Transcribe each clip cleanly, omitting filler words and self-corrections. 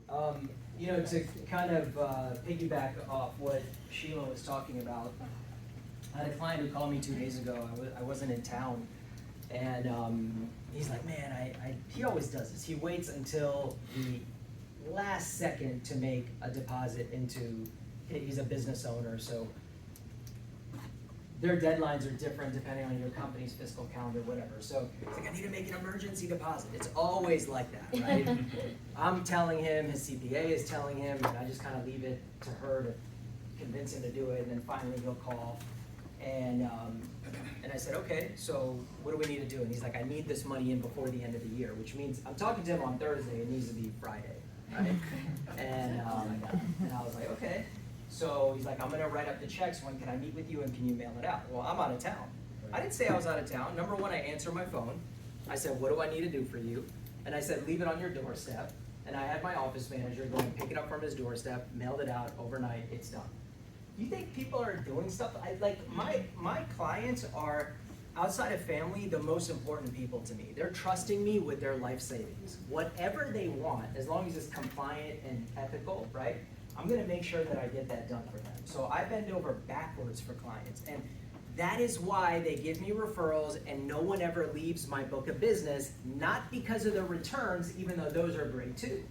To kind of piggyback off what Sheila was talking about, I had a client who called me 2 days ago. I wasn't in town, and he's like, man, he always does this. He waits until the last second to make a deposit into, he's a business owner, so their deadlines are different depending on your company's fiscal calendar, whatever. So he's like, I need to make an emergency deposit. It's always like that, right? I'm telling him, his CPA is telling him, and I just kind of leave it to her to convince him to do it, and then finally he'll call. And I said, okay, so what do we need to do? And he's like, I need this money in before the end of the year, which means I'm talking to him on Thursday, it needs to be Friday, right? And I was like, okay. So he's like, I'm gonna write up the checks, when can I meet with you and can you mail it out? Well, I'm out of town. I didn't say I was out of town. Number one, I answered my phone. I said, what do I need to do for you? And I said, leave it on your doorstep. And I had my office manager go and pick it up from his doorstep, mailed it out overnight, it's done. You think people are doing stuff? My clients are, outside of family, the most important people to me. They're trusting me with their life savings. Whatever they want, as long as it's compliant and ethical, right? I'm gonna make sure that I get that done for them. So I bend over backwards for clients. And that is why they give me referrals and no one ever leaves my book of business, not because of the returns, even though those are great too.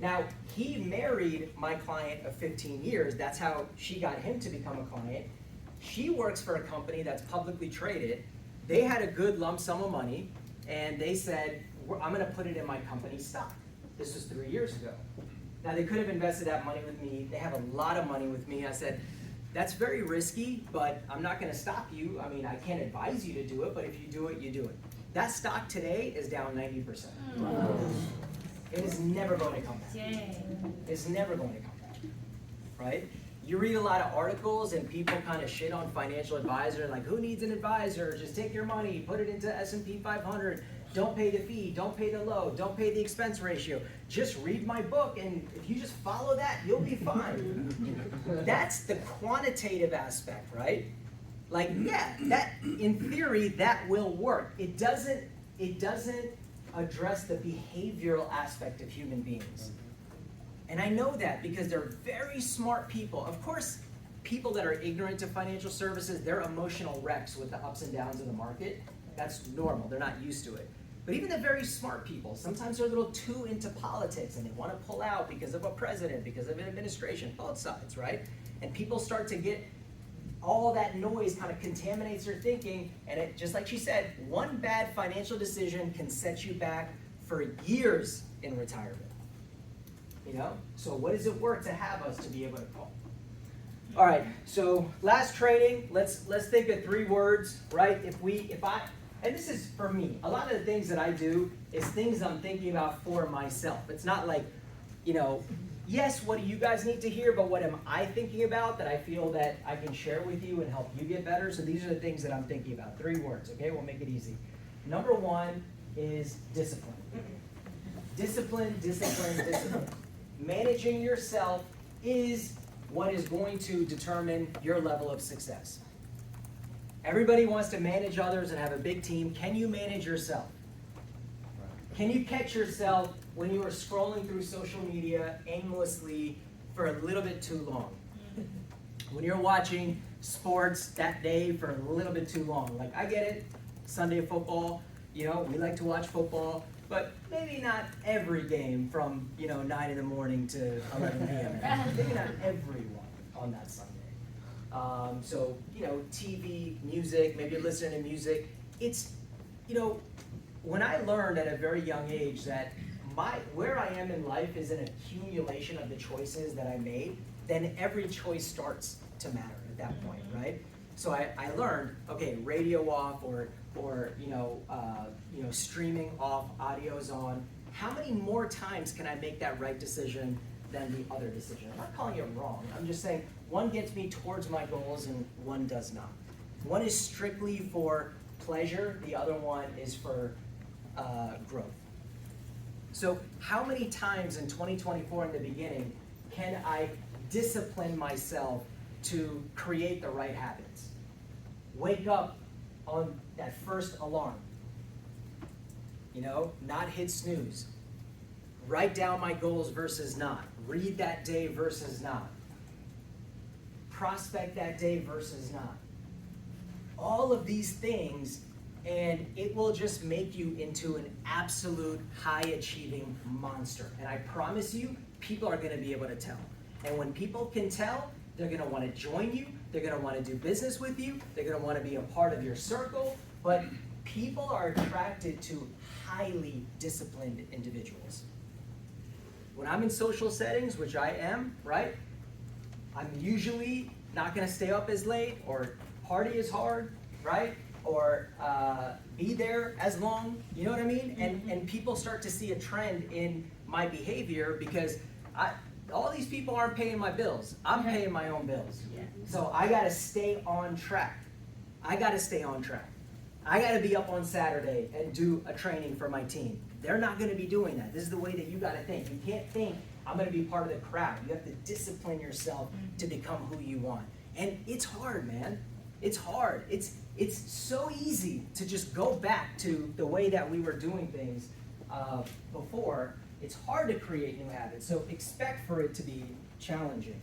Now, he married my client of 15 years. That's how she got him to become a client. She works for a company that's publicly traded. They had a good lump sum of money, and they said, I'm gonna put it in my company stock. This was 3 years ago. Now, they could have invested that money with me. They have a lot of money with me. I said, that's very risky, but I'm not gonna stop you. I mean, I can't advise you to do it, but if you do it, you do it. That stock today is down 90%. It is never going to come back. It's never going to come back, right? You read a lot of articles and people kind of shit on financial advisor, like who needs an advisor? Just take your money, put it into S&P 500, don't pay the fee, don't pay the low, don't pay the expense ratio. Just read my book and if you just follow that, you'll be fine. That's the quantitative aspect, right? Like, yeah, that in theory, that will work. It doesn't address the behavioral aspect of human beings. And I know that because they're very smart people. Of course, people that are ignorant to financial services, they're emotional wrecks with the ups and downs of the market. That's normal, they're not used to it. But even the very smart people, sometimes they're a little too into politics and they want to pull out because of a president, because of an administration, both sides, right? And people start to get all that noise kind of contaminates their thinking, and it, just like she said, one bad financial decision can set you back for years in retirement. You know? So what does it work to have us to be able to call? All right, so last training, let's think of 3 words, right? And this is for me, a lot of the things that I do is things I'm thinking about for myself. It's not like, yes, what do you guys need to hear, but what am I thinking about that I feel that I can share with you and help you get better? So these are the things that I'm thinking about. 3 words, okay? We'll make it easy. Number 1 is discipline. Discipline, discipline, discipline. Managing yourself is what is going to determine your level of success. Everybody wants to manage others and have a big team. Can you manage yourself? Can you catch yourself when you are scrolling through social media aimlessly for a little bit too long? When you're watching sports that day for a little bit too long. Like, I get it, Sunday football, we like to watch football, but maybe not every game from, 9 in the morning to 11 p.m. Maybe not everyone on that Sunday. So, TV, music, maybe you're listening to music. It's, when I learned at a very young age that where I am in life is an accumulation of the choices that I made, then every choice starts to matter at that point, right? So I learned, okay, radio off or streaming off, audio's on. How many more times can I make that right decision than the other decision? I'm not calling it wrong. I'm just saying one gets me towards my goals and one does not. One is strictly for pleasure. The other one is for growth. So how many times in 2024 in the beginning can I discipline myself to create the right habits? Wake up on that first alarm. Not hit snooze. Write down my goals versus not. Read that day versus not. Prospect that day versus not. All of these things, and it will just make you into an absolute high-achieving monster. And I promise you, people are gonna be able to tell. And when people can tell, they're gonna wanna join you, they're gonna wanna do business with you, they're gonna wanna be a part of your circle, but people are attracted to highly disciplined individuals. When I'm in social settings, which I am, right? I'm usually not gonna stay up as late or party as hard, right? Or be there as long, you know what I mean? And people start to see a trend in my behavior because all these people aren't paying my bills. I'm paying my own bills. Yeah. So I gotta stay on track. I gotta stay on track. I gotta be up on Saturday and do a training for my team. They're not gonna be doing that. This is the way that you gotta think. You can't think, I'm gonna be part of the crowd. You have to discipline yourself to become who you want. And it's hard, man. It's hard. It's so easy to just go back to the way that we were doing things before. It's hard to create new habits, so expect for it to be challenging,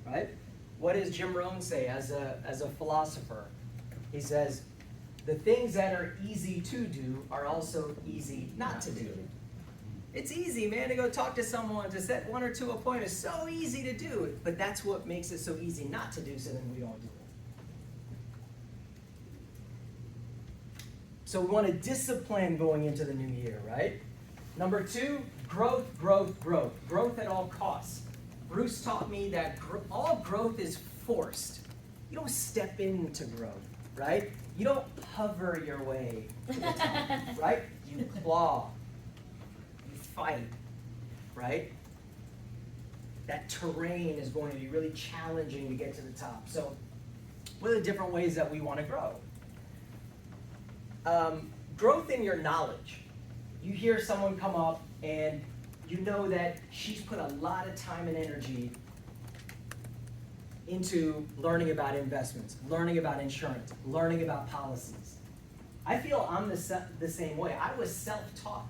right? What does Jim Rohn say as a philosopher? He says, the things that are easy to do are also easy not to do. It's easy, man, to go talk to someone, to set 1 or 2 appointments. So easy to do, but that's what makes it so easy not to do, so then we don't do it. So we want to discipline going into the new year, right? Number 2, growth, growth, growth. Growth at all costs. Bruce taught me that all growth is forced. You don't step into growth, right? You don't hover your way to the top, right? You claw. You fight, right? That terrain is going to be really challenging to get to the top. So what are the different ways that we want to grow? Growth in your knowledge. You hear someone come up and you know that she's put a lot of time and energy into learning about investments, learning about insurance, learning about policies. I feel I'm the same way. I was self-taught.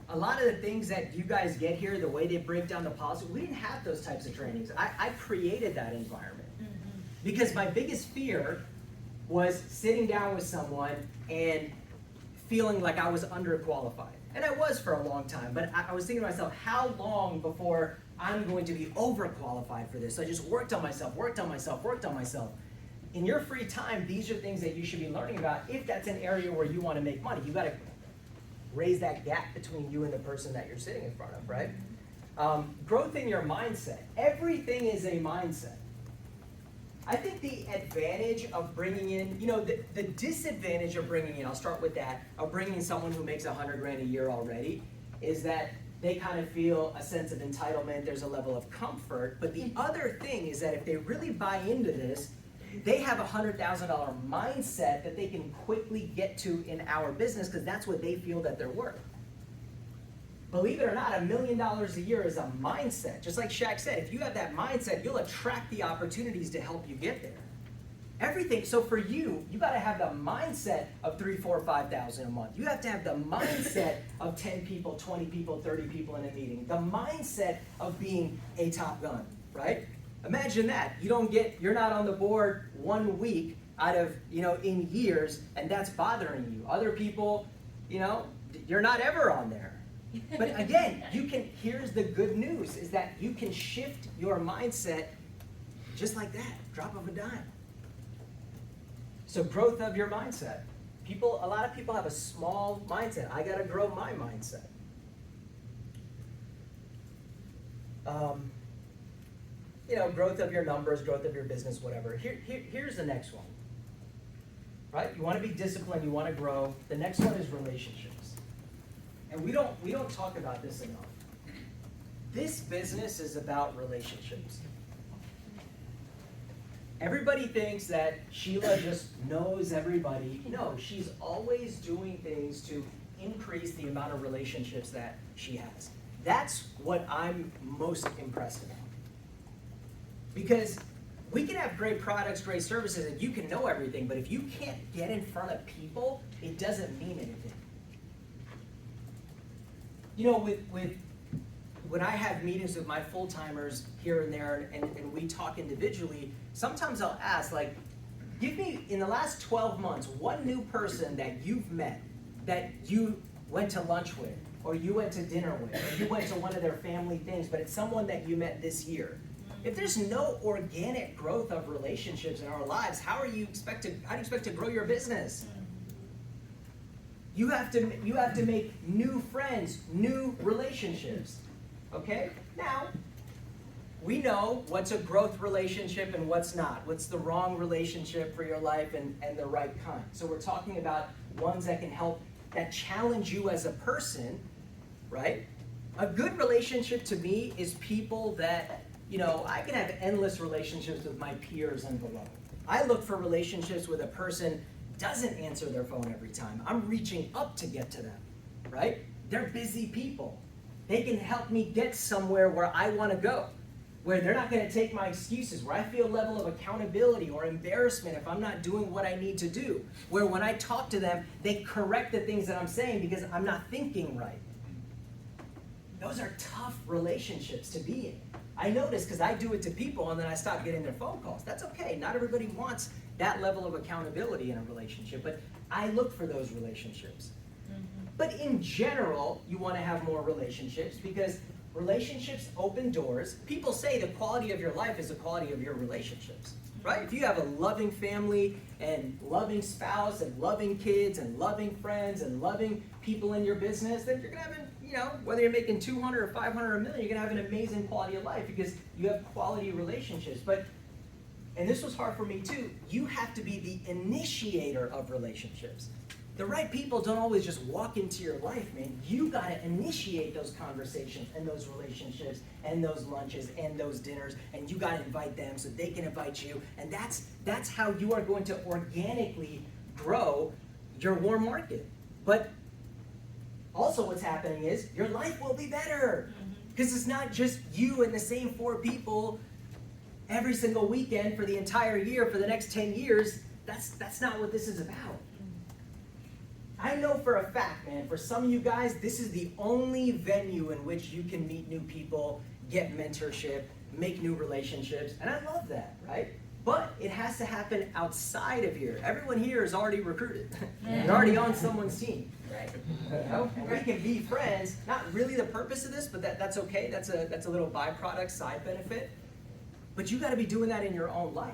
A lot of the things that you guys get here, the way they break down the policy, we didn't have those types of trainings. I created that environment. Because my biggest fear was sitting down with someone and feeling like I was underqualified. And I was for a long time, but I was thinking to myself, how long before I'm going to be overqualified for this? So I just worked on myself, worked on myself, worked on myself. In your free time, these are things that you should be learning about if that's an area where you want to make money. You got to raise that gap between you and the person that you're sitting in front of, right? Growth in your mindset. Everything is a mindset. I think the advantage of bringing in, the disadvantage of bringing in, I'll start with that, of bringing in someone who makes $100,000 a year already, is that they kind of feel a sense of entitlement, there's a level of comfort, but the other thing is that if they really buy into this, they have a $100,000 mindset that they can quickly get to in our business because that's what they feel that they're worth. Believe it or not, $1 million a year is a mindset. Just like Shaq said, if you have that mindset, you'll attract the opportunities to help you get there. Everything. So for you, you got to have the mindset of 3, 4, 5,000 a month. You have to have the mindset of 10 people, 20 people, 30 people in a meeting. The mindset of being a top gun, right? Imagine that. You're not on the board 1 week out of, in years, and that's bothering you. Other people, you're not ever on there. But again, here's the good news, is that you can shift your mindset just like that, drop of a dime. So growth of your mindset. A lot of people have a small mindset. I gotta grow my mindset. Growth of your numbers, growth of your business, whatever. Here's the next one. Right? You wanna be disciplined, you wanna grow. The next one is relationships. And we don't talk about this enough. This business is about relationships. Everybody thinks that Sheila just knows everybody. No, she's always doing things to increase the amount of relationships that she has. That's what I'm most impressed about. Because we can have great products, great services, and you can know everything, but if you can't get in front of people, it doesn't mean anything. when I have meetings with my full-timers here and there, and we talk individually, sometimes I'll ask, like, give me, in the last 12 months, one new person that you've met, that you went to lunch with, or you went to dinner with, or you went to one of their family things, but it's someone that you met this year. If there's no organic growth of relationships in our lives, how do you expect to grow your business? You have to make new friends, new relationships. Okay? Now, we know what's a growth relationship and what's not. What's the wrong relationship for your life and the right kind. So we're talking about ones that can help, that challenge you as a person, right? A good relationship to me is people that, I can have endless relationships with my peers and below. I look for relationships with a person doesn't answer their phone every time. I'm reaching up to get to them, right? They're busy people. They can help me get somewhere where I want to go, where they're not going to take my excuses, where I feel a level of accountability or embarrassment if I'm not doing what I need to do, where when I talk to them, they correct the things that I'm saying because I'm not thinking right. Those are tough relationships to be in. I notice because I do it to people and then I stop getting their phone calls. That's okay. Not everybody wants that level of accountability in a relationship, but I look for those relationships. But in general, you want to have more relationships because relationships open doors. People say the quality of your life is the quality of your relationships, right? If you have a loving family and loving spouse and loving kids and loving friends and loving people in your business, then you're going to have whether you're making 200 or 500 or a million, you're going to have an amazing quality of life because you have quality relationships. But, and this was hard for me too, you have to be the initiator of relationships. The right people don't always just walk into your life, man. You got to initiate those conversations and those relationships and those lunches and those dinners, and you got to invite them so they can invite you. And that's how you are going to organically grow your warm market. But also what's happening is your life will be better because it's not just you and the same 4 people every single weekend for the entire year for the next 10 years. That's not what this is about. I know for a fact, man, for some of you guys, this is the only venue in which you can meet new people, get mentorship, make new relationships, and I love that, right? But it has to happen outside of here. Everyone here is already recruited. You're already on someone's team. Right. And we can be friends. Not really the purpose of this, but that's okay. That's a little byproduct, side benefit. But you got to be doing that in your own life.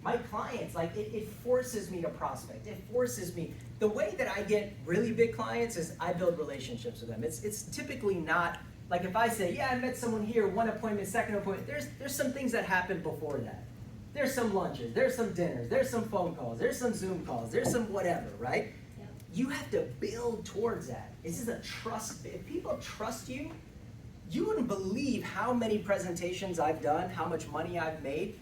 My clients, it forces me to prospect. It forces me. The way that I get really big clients is I build relationships with them. It's typically not like if I say, yeah, I met someone here, 1 appointment, 2nd appointment. There's some things that happen before that. There's some lunches, there's some dinners, there's some phone calls, there's some Zoom calls, there's some whatever, right? Yep. You have to build towards that. This is a trust. If people trust you, you wouldn't believe how many presentations I've done, how much money I've made,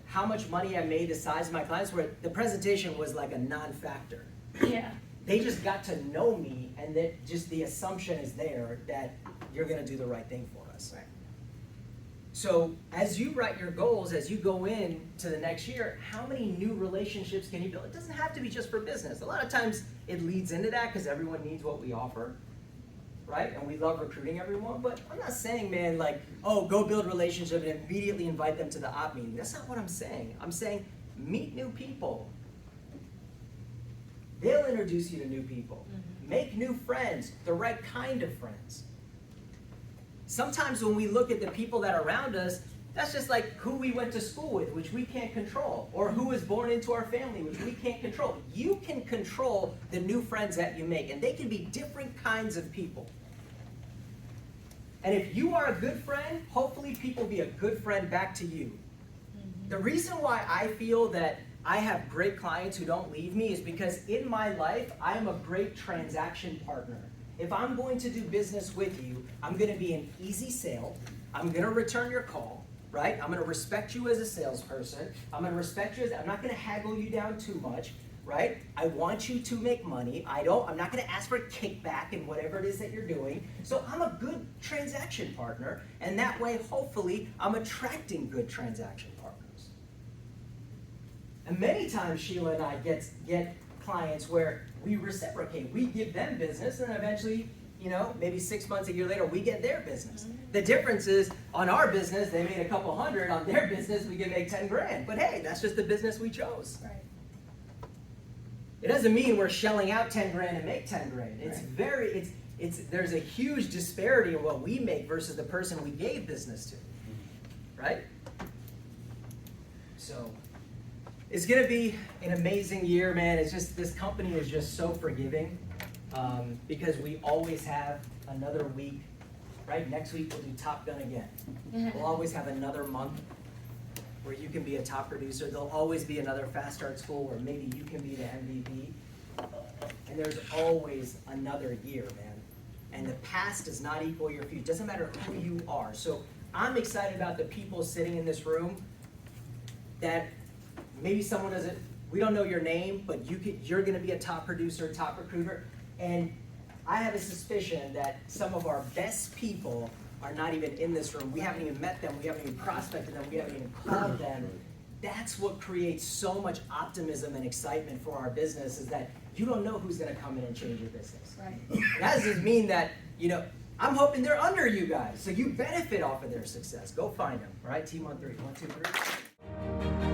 how much money I made the size of my clients, where the presentation was like a non-factor. Yeah. They just got to know me, and that just the assumption is there that you're going to do the right thing for us. Right. So as you write your goals, as you go in to the next year, how many new relationships can you build? It doesn't have to be just for business. A lot of times it leads into that because everyone needs what we offer, right? And we love recruiting everyone, but I'm not saying, man, like, oh, go build relationships and immediately invite them to the op meeting. That's not what I'm saying. I'm saying meet new people. They'll introduce you to new people. Make new friends, the right kind of friends. Sometimes when we look at the people that are around us, that's just like who we went to school with, which we can't control, or who was born into our family, which we can't control. You can control the new friends that you make, and they can be different kinds of people. And if you are a good friend, hopefully people be a good friend back to you. The reason why I feel that I have great clients who don't leave me is because in my life, I am a great transaction partner. If I'm going to do business with you, I'm going to be an easy sale. I'm going to return your call, right? I'm going to respect you as a salesperson. I'm going to respect you I'm not going to haggle you down too much, right? I want you to make money. I'm not going to ask for a kickback in whatever it is that you're doing. So I'm a good transaction partner, and that way, hopefully, I'm attracting good transaction partners. And many times Sheila and I get clients where we reciprocate. We give them business, and eventually, you know, maybe 6 months, a year later, we get their business. The difference is, on our business, they made a couple hundred. On their business, we can make 10 grand. But hey, that's just the business we chose. Right. It doesn't mean we're shelling out 10 grand to make 10 grand. It's Right. very, there's a huge disparity in what we make versus the person we gave business to, right? So, it's gonna be an amazing year, man. It's just, this company is just so forgiving, because we always have another week, right? Next week we'll do Top Gun again. We'll always have another month where you can be a top producer. There'll always be another Fast Start School where maybe you can be the MVP. And there's always another year, man. And the past does not equal your future. It doesn't matter who you are. So I'm excited about the people sitting in this room that maybe someone doesn't, we don't know your name, but you're gonna be a top producer, top recruiter. And I have a suspicion that some of our best people are not even in this room. We haven't even met them, we haven't even prospected them, we haven't even called them. That's what creates so much optimism and excitement for our business, is that you don't know who's gonna come in and change your business. Right. That doesn't mean that, you know, I'm hoping they're under you guys, so you benefit off of their success. Go find them, all right? Team on three. 1, 2, 3.